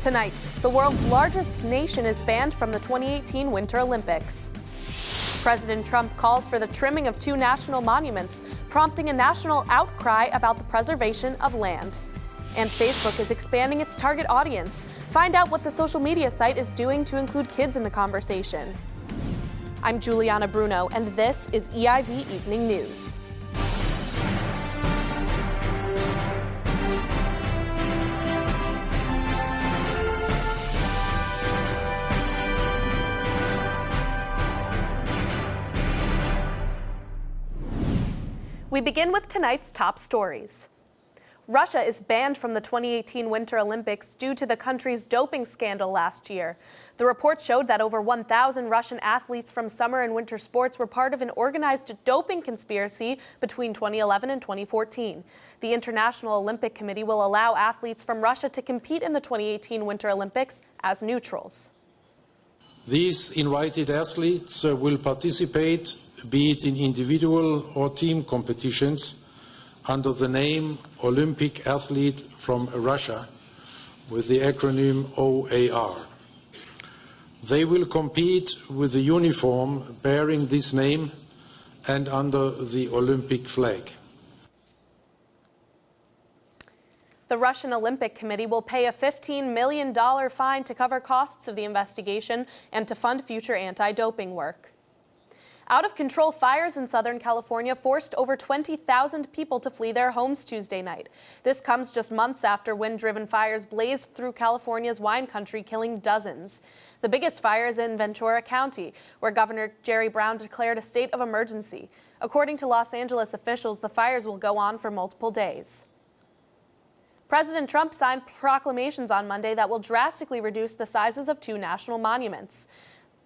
Tonight, the world's largest nation is banned from the 2018 Winter Olympics. President Trump calls for the trimming of 2 national monuments, prompting a national outcry about the preservation of land. And Facebook is expanding its target audience. Find out what the social media site is doing to include kids in the conversation. I'm Juliana Bruno, and this is EIV Evening News. We begin with tonight's top stories. Russia is banned from the 2018 Winter Olympics due to the country's doping scandal last year. The report showed that over 1,000 Russian athletes from summer and winter sports were part of an organized doping conspiracy between 2011 and 2014. The International Olympic Committee will allow athletes from Russia to compete in the 2018 Winter Olympics as neutrals. These invited athletes will participate, be it in individual or team competitions, under the name Olympic Athlete from Russia, with the acronym OAR. They will compete with the uniform bearing this name and under the Olympic flag. The Russian Olympic Committee will pay a $15 million fine to cover costs of the investigation and to fund future anti-doping work. Out-of-control fires in Southern California forced over 20,000 people to flee their homes Tuesday night. This comes just months after wind-driven fires blazed through California's wine country, killing dozens. The biggest fire is in Ventura County, where Governor Jerry Brown declared a state of emergency. According to Los Angeles officials, the fires will go on for multiple days. President Trump signed proclamations on Monday that will drastically reduce the sizes of 2 national monuments.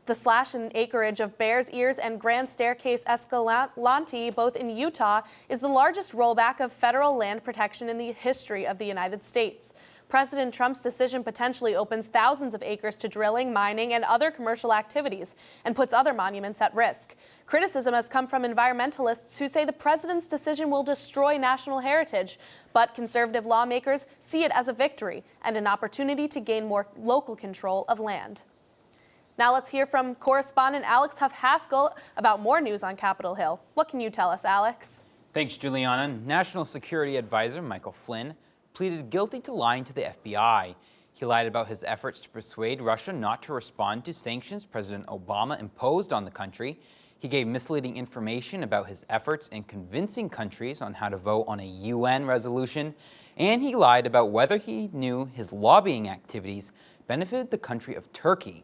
The slash in acreage of Bears Ears and Grand Staircase Escalante, both in Utah, is the largest rollback of federal land protection in the history of the United States. President Trump's decision potentially opens thousands of acres to drilling, mining, and other commercial activities, and puts other monuments at risk. Criticism has come from environmentalists who say the president's decision will destroy national heritage, but conservative lawmakers see it as a victory and an opportunity to gain more local control of land. Now let's hear from correspondent Alex HUFF-HASKELL about more news on Capitol Hill. What can you tell us, Alex? Thanks, Juliana. National Security Advisor Michael Flynn pleaded guilty to lying to the FBI. He lied about his efforts to persuade Russia not to respond to sanctions President Obama imposed on the country. He gave misleading information about his efforts in convincing countries on how to vote on a UN resolution. And he lied about whether he knew his lobbying activities benefited the country of Turkey.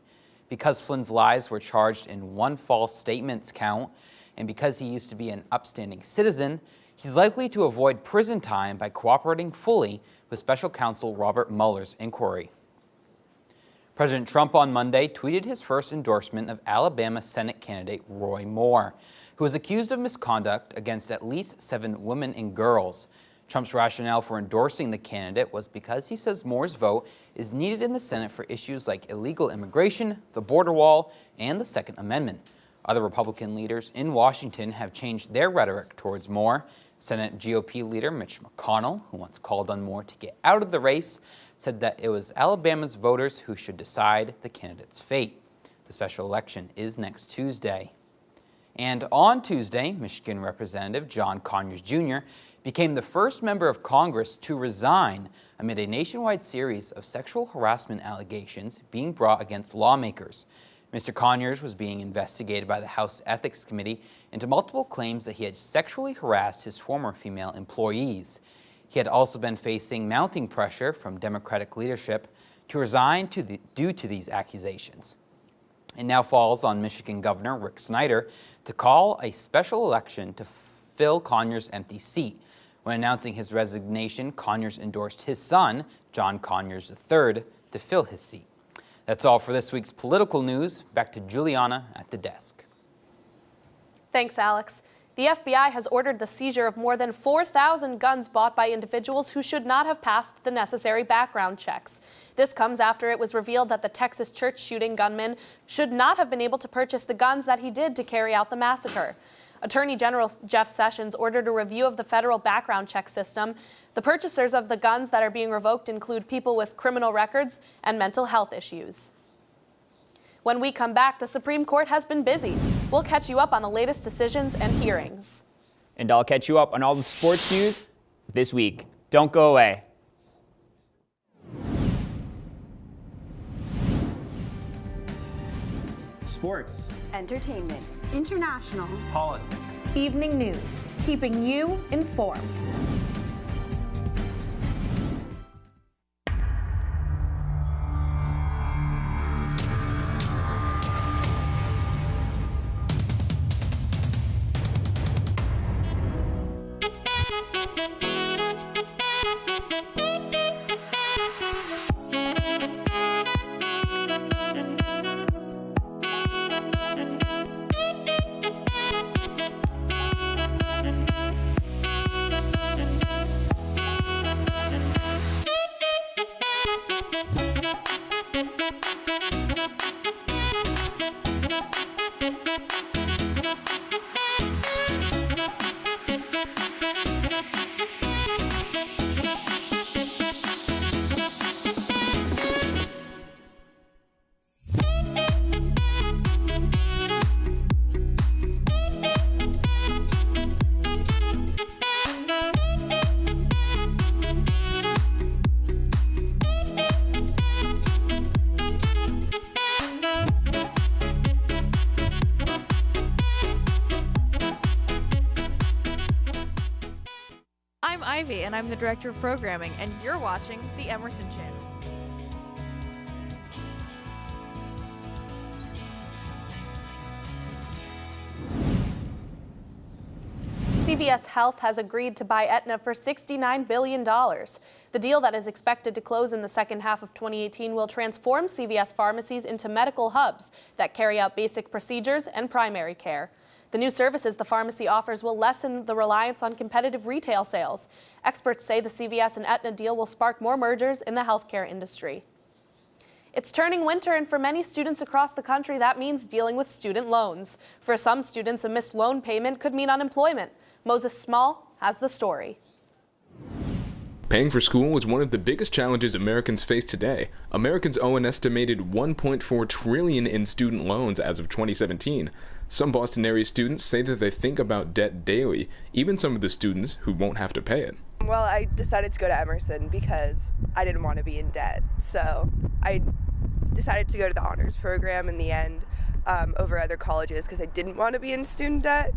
Because Flynn's lies were charged in 1 false statements count, and because he used to be an upstanding citizen, he's likely to avoid prison time by cooperating fully with Special Counsel Robert Mueller's inquiry. President Trump on Monday tweeted his first endorsement of Alabama Senate candidate Roy Moore, who was accused of misconduct against at least 7 women and girls. Trump's rationale for endorsing the candidate was because he says Moore's vote is needed in the Senate for issues like illegal immigration, the border wall, and the Second Amendment. Other Republican leaders in Washington have changed their rhetoric towards Moore. Senate GOP leader Mitch McConnell, who once called on Moore to get out of the race, said that it was Alabama's voters who should decide the candidate's fate. The special election is next Tuesday. And on Tuesday, Michigan Representative John Conyers Jr. became the first member of Congress to resign amid a nationwide series of sexual harassment allegations being brought against lawmakers. Mr. Conyers was being investigated by the House Ethics Committee into multiple claims that he had sexually harassed his former female employees. He had also been facing mounting pressure from Democratic leadership to resign due to these accusations. It now falls on Michigan Governor Rick Snyder to call a special election to fill Conyers' empty seat. When announcing his resignation, Conyers endorsed his son, John Conyers III, to fill his seat. That's all for this week's political news. Back to Juliana at the desk. Thanks, Alex. The FBI has ordered the seizure of more than 4,000 guns bought by individuals who should not have passed the necessary background checks. This comes after it was revealed that the Texas church shooting gunman should not have been able to purchase the guns that he did to carry out the massacre. Attorney General Jeff Sessions ordered a review of the federal background check system. The purchasers of the guns that are being revoked include people with criminal records and mental health issues. When we come back, the Supreme Court has been busy. We'll catch you up on the latest decisions and hearings. And I'll catch you up on all the sports news this week. Don't go away. Sports, Entertainment. International. politics. Evening news, keeping you informed. I'm Ivy, and I'm the Director of Programming, and you're watching the Emerson Channel. CVS Health has agreed to buy Aetna for $69 billion. The deal that is expected to close in the second half of 2018 will transform CVS pharmacies into medical hubs that carry out basic procedures and primary care. The new services the pharmacy offers will lessen the reliance on competitive retail sales. Experts say the CVS and Aetna deal will spark more mergers in the healthcare industry. It's turning winter, and for many students across the country, that means dealing with student loans. For some students, a missed loan payment could mean unemployment. Moses Small has the story. Paying for school is one of the biggest challenges Americans face today. Americans owe an estimated $1.4 trillion in student loans as of 2017. Some Boston area students say that they think about debt daily, even some of the students who won't have to pay it. Well, I decided to go to Emerson because I didn't want to be in debt. So I decided to go to the honors program in the end over other colleges because I didn't want to be in student debt.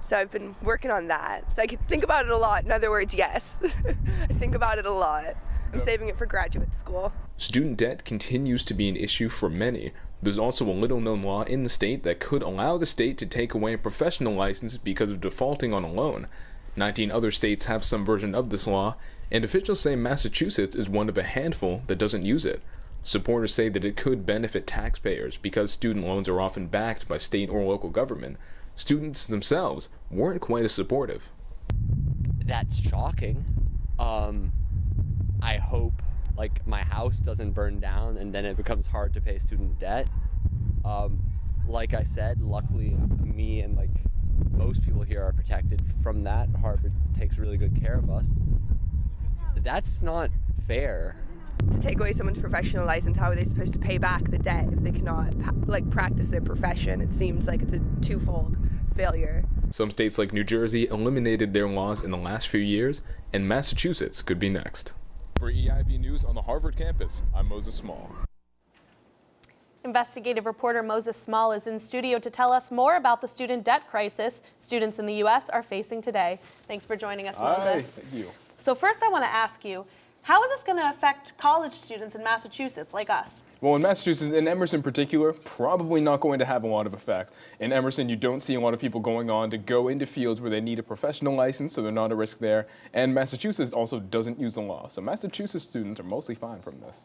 So I've been working on that. So I can think about it a lot. In other words, yes. I think about it a lot. I'm saving it for graduate school. Student debt continues to be an issue for many. There's also a little-known law in the state that could allow the state to take away a professional license because of defaulting on a loan. 19 other states have some version of this law, and officials say Massachusetts is one of a handful that doesn't use it. Supporters say that it could benefit taxpayers because student loans are often backed by state or local government. Students themselves weren't quite as supportive. That's shocking. I hope my house doesn't burn down and then it becomes hard to pay student debt. Like I said, luckily me and most people here are protected from that. Harvard takes really good care of us. That's not fair. To take away someone's professional license, how are they supposed to pay back the debt if they cannot practice their profession? It seems like it's a twofold failure. Some states like New Jersey eliminated their laws in the last few years, and Massachusetts could be next. For EIV News on the Harvard campus, I'm Moses Small. Investigative reporter Moses Small is in studio to tell us more about the student debt crisis students in the U.S. are facing today. Thanks for joining us, Moses. Hi, thank you. So first I want to ask you, how is this going to affect college students in Massachusetts like us? Well, in Massachusetts, in Emerson in particular, probably not going to have a lot of effect. In Emerson, you don't see a lot of people going on to go into fields where they need a professional license, so they're not a risk there. And Massachusetts also doesn't use the law. So Massachusetts students are mostly fine from this.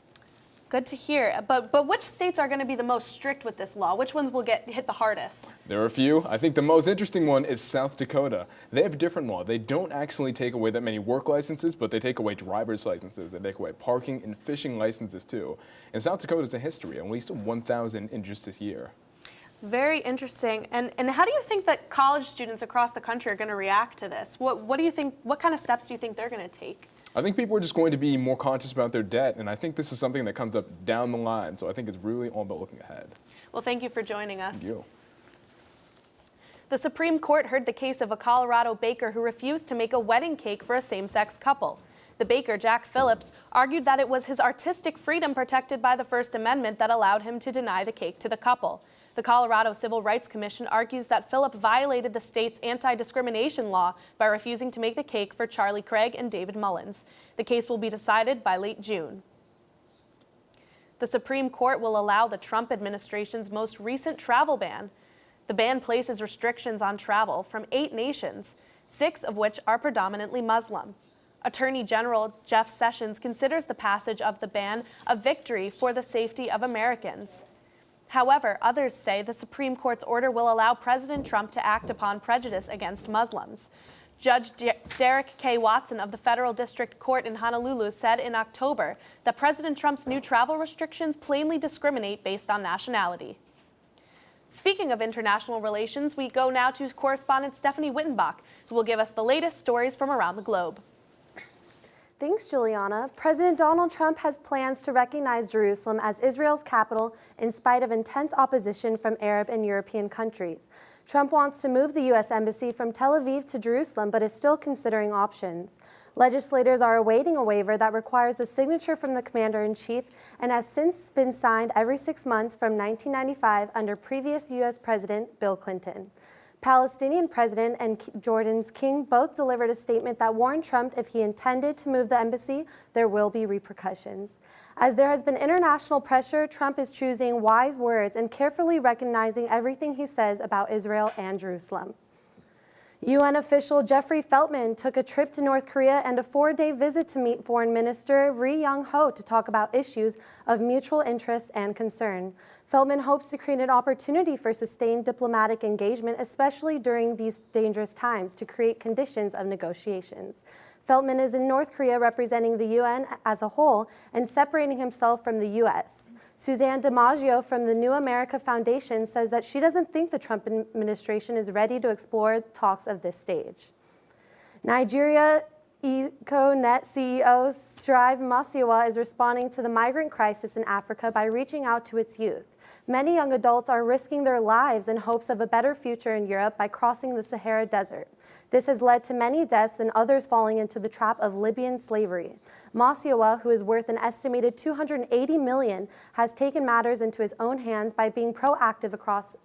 Good to hear. But which states are going to be the most strict with this law? Which ones will get hit the hardest? There are a few. I think the most interesting one is South Dakota. They have a different law. They don't actually take away that many work licenses, but they take away driver's licenses. They take away parking and fishing licenses too. And South Dakota has a history, at least 1,000 in just this year. Very interesting. And how do you think that college students across the country are going to react to this? What do you think? What kind of steps do you think they're going to take? I think people are just going to be more conscious about their debt, and I think this is something that comes up down the line. So I think it's really all about looking ahead. Well, thank you for joining us. Thank you. The Supreme Court heard the case of a Colorado baker who refused to make a wedding cake for a same-sex couple. The baker, Jack Phillips, argued that it was his artistic freedom protected by the First Amendment that allowed him to deny the cake to the couple. The Colorado Civil Rights Commission argues that Phillips violated the state's anti-discrimination law by refusing to make the cake for Charlie Craig and David Mullins. The case will be decided by late June. The Supreme Court will allow the Trump administration's most recent travel ban. The ban places restrictions on travel from 8 nations, 6 of which are predominantly Muslim. Attorney General Jeff Sessions considers the passage of the ban a victory for the safety of Americans. However, others say the Supreme Court's order will allow President Trump to act upon prejudice against Muslims. Judge Derek K. Watson of the Federal District Court in Honolulu said in October that President Trump's new travel restrictions plainly discriminate based on nationality. Speaking of international relations, we go now to correspondent Stephanie Wittenbach, who will give us the latest stories from around the globe. Thanks, Juliana. President Donald Trump has plans to recognize Jerusalem as Israel's capital in spite of intense opposition from Arab and European countries. Trump wants to move the U.S. Embassy from Tel Aviv to Jerusalem, but is still considering options. Legislators are awaiting a waiver that requires a signature from the commander-in-chief and has since been signed every 6 months from 1995 under previous U.S. President Bill Clinton. Palestinian President and Jordan's king both delivered a statement that warned Trump if he intended to move the embassy, there will be repercussions. As there has been international pressure, Trump is choosing wise words and carefully recognizing everything he says about Israel and Jerusalem. UN official Jeffrey Feltman took a trip to North Korea and a 4-day visit to meet Foreign Minister Ri Yong-ho to talk about issues of mutual interest and concern. Feltman hopes to create an opportunity for sustained diplomatic engagement, especially during these dangerous times, to create conditions of negotiations. Feltman is in North Korea representing the UN as a whole and separating himself from the U.S. Suzanne DiMaggio from the New America Foundation says that she doesn't think the Trump administration is ready to explore talks of this stage. Nigeria EcoNet CEO Strive Masiwa is responding to the migrant crisis in Africa by reaching out to its youth. Many young adults are risking their lives in hopes of a better future in Europe by crossing the Sahara Desert. This has led to many deaths and others falling into the trap of Libyan slavery. Masiwa, who is worth an estimated $280 million, has taken matters into his own hands by being proactive across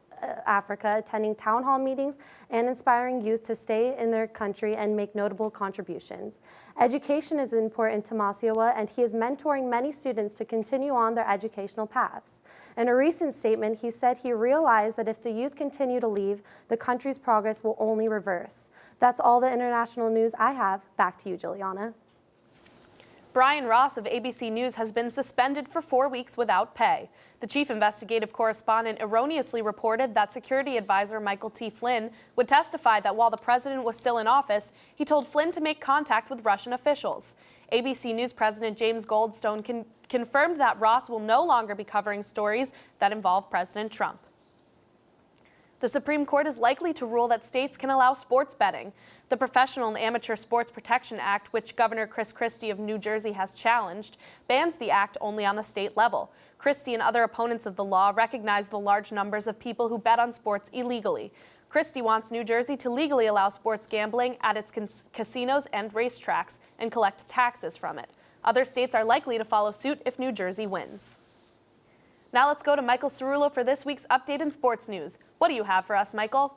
Africa, attending town hall meetings and inspiring youth to stay in their country and make notable contributions. Education is important to Masiwa, and he is mentoring many students to continue on their educational paths. In a recent statement, he said he realized that if the youth continue to leave, the country's progress will only reverse. That's all the international news I have. Back to you, Juliana. Brian Ross of ABC News has been suspended for 4 weeks without pay. The chief investigative correspondent erroneously reported that security advisor Michael T. Flynn would testify that while the president was still in office, he told Flynn to make contact with Russian officials. ABC News President James Goldstone confirmed that Ross will no longer be covering stories that involve President Trump. The Supreme Court is likely to rule that states can allow sports betting. The Professional and Amateur Sports Protection Act, which Governor Chris Christie of New Jersey has challenged, bans the act only on the state level. Christie and other opponents of the law recognize the large numbers of people who bet on sports illegally. Christie wants New Jersey to legally allow sports gambling at its casinos and racetracks and collect taxes from it. Other states are likely to follow suit if New Jersey wins. Now let's go to Michael Cerullo for this week's update in sports news. What do you have for us, Michael?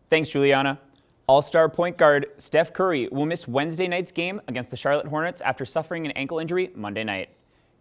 Thanks, Juliana. All-star point guard Steph Curry will miss Wednesday night's game against the Charlotte Hornets after suffering an ankle injury Monday night.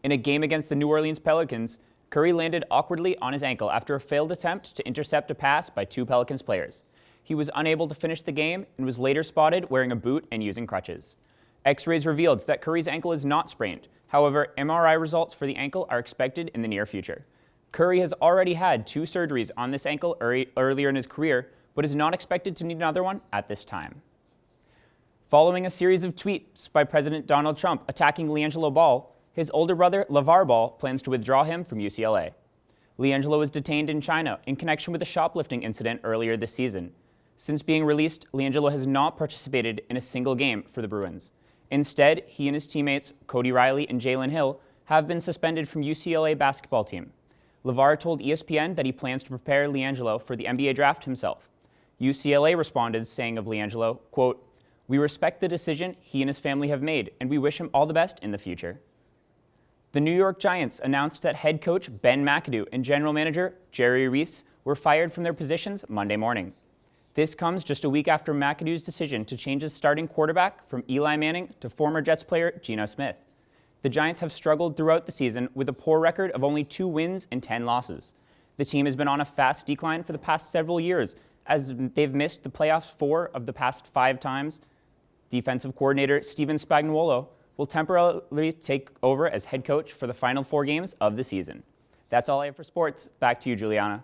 In a game against the New Orleans Pelicans, Curry landed awkwardly on his ankle after a failed attempt to intercept a pass by 2 Pelicans players. He was unable to finish the game and was later spotted wearing a boot and using crutches. X-rays revealed that Curry's ankle is not sprained. However, MRI results for the ankle are expected in the near future. Curry has already had 2 surgeries on this ankle earlier in his career, but is not expected to need another one at this time. Following a series of tweets by President Donald Trump attacking LiAngelo Ball, his older brother LeVar Ball plans to withdraw him from UCLA. LiAngelo was detained in China in connection with a shoplifting incident earlier this season. Since being released, LiAngelo has not participated in a single game for the Bruins. Instead, he and his teammates, Cody Riley and Jalen Hill, have been suspended from UCLA basketball team. LeVar told ESPN that he plans to prepare LiAngelo for the NBA draft himself. UCLA responded, saying of LiAngelo, quote, "We respect the decision he and his family have made, and we wish him all the best in the future." The New York Giants announced that head coach Ben McAdoo and general manager Jerry Reese were fired from their positions Monday morning. This comes just a week after McAdoo's decision to change his starting quarterback from Eli Manning to former Jets player Geno Smith. The Giants have struggled throughout the season with a poor record of only 2 wins and 10 losses. The team has been on a fast decline for the past several years, as they've missed the playoffs 4 of the past 5 times. Defensive coordinator Steven Spagnuolo will temporarily take over as head coach for the final 4 games of the season. That's all I have for sports. Back to you, Juliana.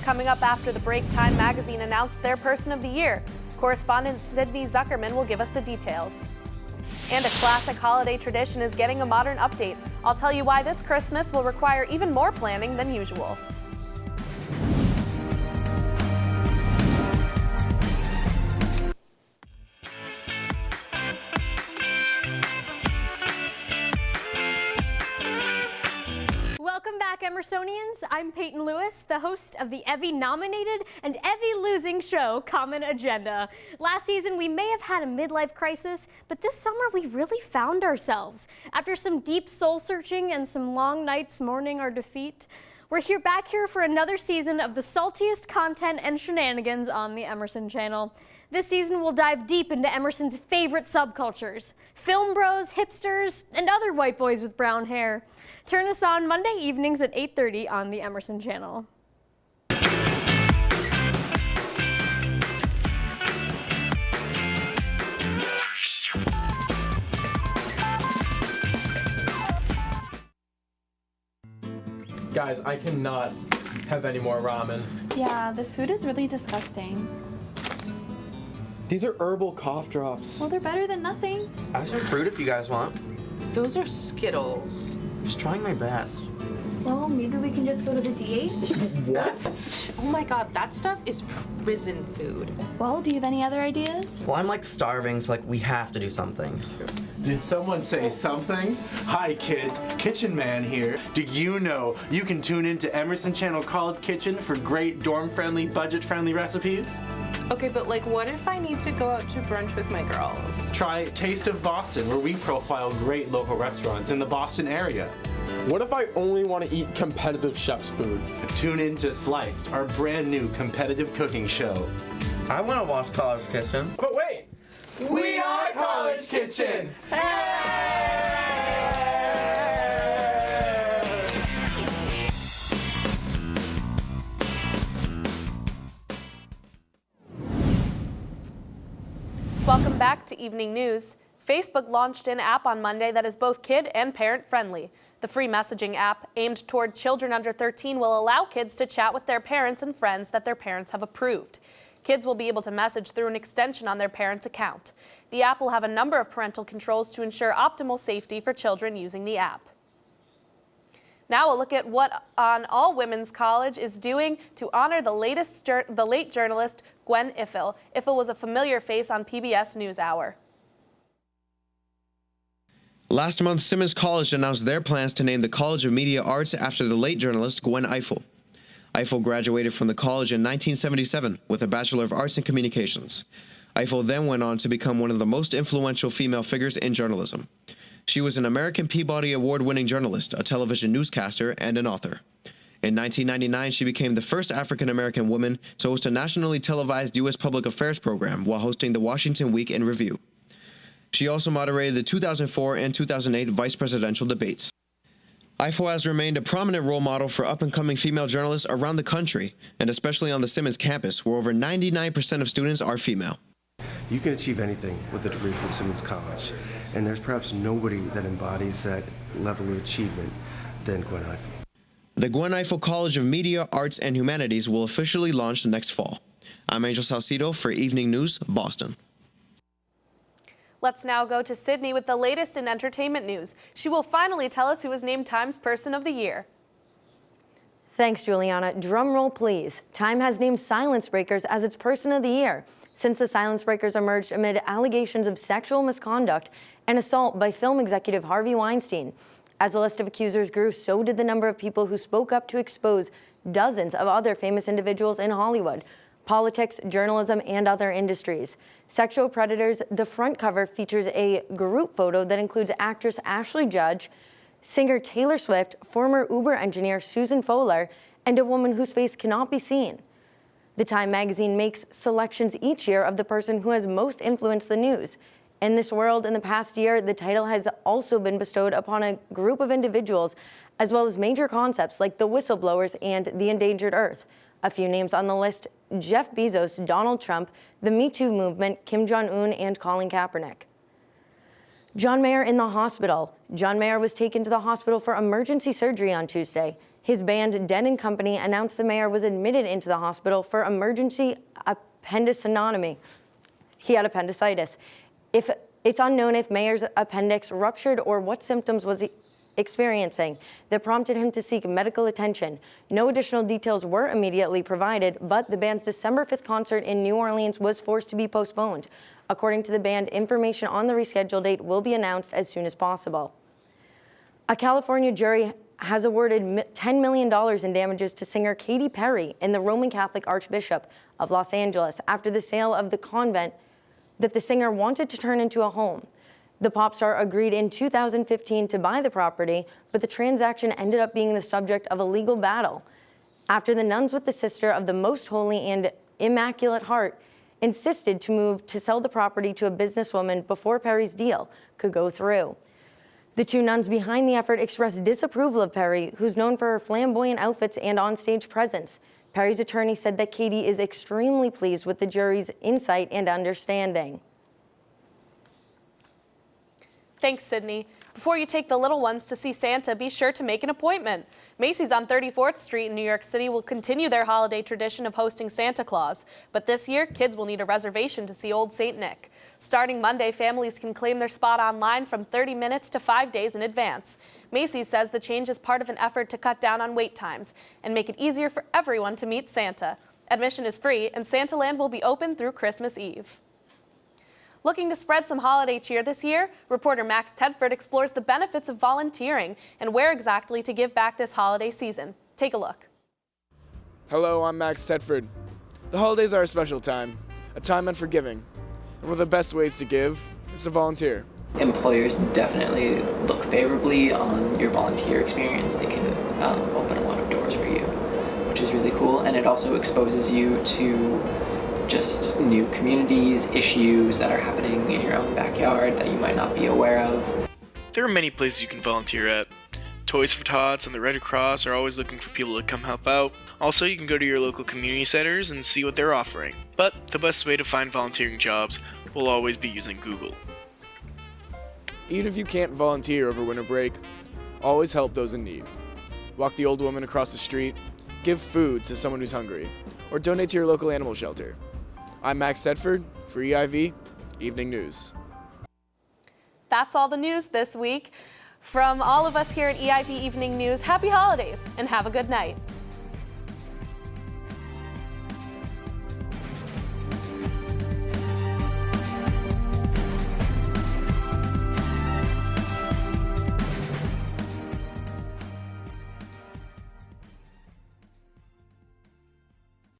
Coming up after the break, Time Magazine announced their Person of the Year. Correspondent Sydney Zuckerman will give us the details. And a classic holiday tradition is getting a modern update. I'll tell you why this Christmas will require even more planning than usual. Welcome back, Emersonians. I'm Peyton Lewis, the host of the Evie-nominated and Evie-losing show, Common Agenda. Last season, we may have had a midlife crisis, but this summer we really found ourselves. After some deep soul-searching and some long nights mourning our defeat, we're back here for another season of the saltiest content and shenanigans on the Emerson channel. This season, we'll dive deep into Emerson's favorite subcultures: film bros, hipsters, and other white boys with brown hair. Turn us on Monday evenings at 8:30 on the Emerson channel. Guys, I cannot have any more ramen. Yeah, this food is really disgusting. These are herbal cough drops. Well, they're better than nothing. I have some fruit if you guys want. Those are Skittles. Just trying my best. Well, maybe we can just go to the DH? What? Oh my god, that stuff is prison food. Well, do you have any other ideas? Well, I'm like starving, so like we have to do something. Did someone say something? Hi kids, Kitchen Man here. Do you know you can tune into Emerson Channel College Kitchen for great dorm-friendly, budget-friendly recipes? Okay, but like what if I need to go out to brunch with my girls? Try Taste of Boston, where we profile great local restaurants in the Boston area. What if I only want to eat competitive chef's food? Tune in to Sliced, our brand new competitive cooking show. I want to watch College Kitchen. But wait! We are College Kitchen! Hey! Welcome back to Evening News. Facebook launched an app on Monday that is both kid and parent friendly. The free messaging app, aimed toward children under 13, will allow kids to chat with their parents and friends that their parents have approved. Kids will be able to message through an extension on their parents' account. The app will have a number of parental controls to ensure optimal safety for children using the app. Now a look at what On All Women's College is doing to honor the late journalist GWEN IFILL. IFILL was a familiar face on PBS NewsHour. Last month, Simmons College announced their plans to name the College of Media Arts after the late journalist GWEN IFILL. IFILL graduated from the college in 1977 with a Bachelor of Arts in Communications. IFILL then went on to become one of the most influential female figures in journalism. She was an American Peabody Award-winning journalist, a television newscaster, and an author. In 1999, she became the first African-American woman to host a nationally televised U.S. public affairs program while hosting the Washington Week in Review. She also moderated the 2004 and 2008 vice presidential debates. IFILL has remained a prominent role model for up-and-coming female journalists around the country, and especially on the Simmons campus, where over 99% of students are female. You can achieve anything with a degree from Simmons College, and there's perhaps nobody that embodies that level of achievement than GWEN IFILL. The GWEN IFILL College of Media, Arts, and Humanities will officially launch next fall. I'm Angel Salcido for Evening News, Boston. Let's now go to Sydney with the latest in entertainment news. She will finally tell us who was named Time's Person of the Year. Thanks, Juliana. Drum roll, please. Time has named Silence Breakers as its Person of the Year, since the Silence Breakers emerged amid allegations of sexual misconduct and assault by film executive Harvey Weinstein. As the list of accusers grew, so did the number of people who spoke up to expose dozens of other famous individuals in Hollywood, politics, journalism, and other industries. Sexual Predators, the front cover features a group photo that includes actress Ashley Judge, singer Taylor Swift, former Uber engineer Susan Fowler, and a woman whose face cannot be seen. The Time magazine makes selections each year of the person who has most influenced the news. In this world, in the past year, the title has also been bestowed upon a group of individuals, as well as major concepts like the whistleblowers and the endangered earth. A few names on the list: Jeff Bezos, Donald Trump, the Me Too movement, Kim Jong-un, and Colin Kaepernick. John Mayer in the hospital. John Mayer was taken to the hospital for emergency surgery on Tuesday. His band, Dead & Company, announced the mayor was admitted into the hospital for emergency appendectomy. He had appendicitis. It's unknown if Mayer's appendix ruptured or what symptoms was he experiencing that prompted him to seek medical attention. No additional details were immediately provided, but the band's December 5th concert in New Orleans was forced to be postponed. According to the band, information on the rescheduled date will be announced as soon as possible. A California jury has awarded $10 million in damages to singer Katy Perry and the Roman Catholic Archbishop of Los Angeles after the sale of the convent that the singer wanted to turn into a home. The pop star agreed in 2015 to buy the property, but the transaction ended up being the subject of a legal battle after the nuns with the Sister of the Most Holy and Immaculate Heart insisted to sell the property to a businesswoman before Perry's deal could go through. The two nuns behind the effort expressed disapproval of Perry, who's known for her flamboyant outfits and onstage presence. Perry's attorney said that Katy is extremely pleased with the jury's insight and understanding. Thanks, Sydney. Before you take the little ones to see Santa, be sure to make an appointment. Macy's on 34th Street in New York City will continue their holiday tradition of hosting Santa Claus. But this year, kids will need a reservation to see Old St. Nick. Starting Monday, families can claim their spot online from 30 minutes to 5 days in advance. Macy's says the change is part of an effort to cut down on wait times and make it easier for everyone to meet Santa. Admission is free, and Santaland will be open through Christmas Eve. Looking to spread some holiday cheer this year, reporter Max Tedford explores the benefits of volunteering and where exactly to give back this holiday season. Take a look. Hello, I'm Max Tedford. The holidays are a special time, a time meant for giving. And one of the best ways to give is to volunteer. Employers definitely look favorably on your volunteer experience. It can open a lot of doors for you, which is really cool. And it also exposes you to just new communities, issues that are happening in your own backyard that you might not be aware of. There are many places you can volunteer at. Toys for Tots and the Red Cross are always looking for people to come help out. Also, you can go to your local community centers and see what they're offering. But the best way to find volunteering jobs will always be using Google. Even if you can't volunteer over winter break, always help those in need. Walk the old woman across the street, give food to someone who's hungry, or donate to your local animal shelter. I'm Max Tedford for EIV Evening News. That's all the news this week. From all of us here at EIV Evening News, happy holidays and have a good night.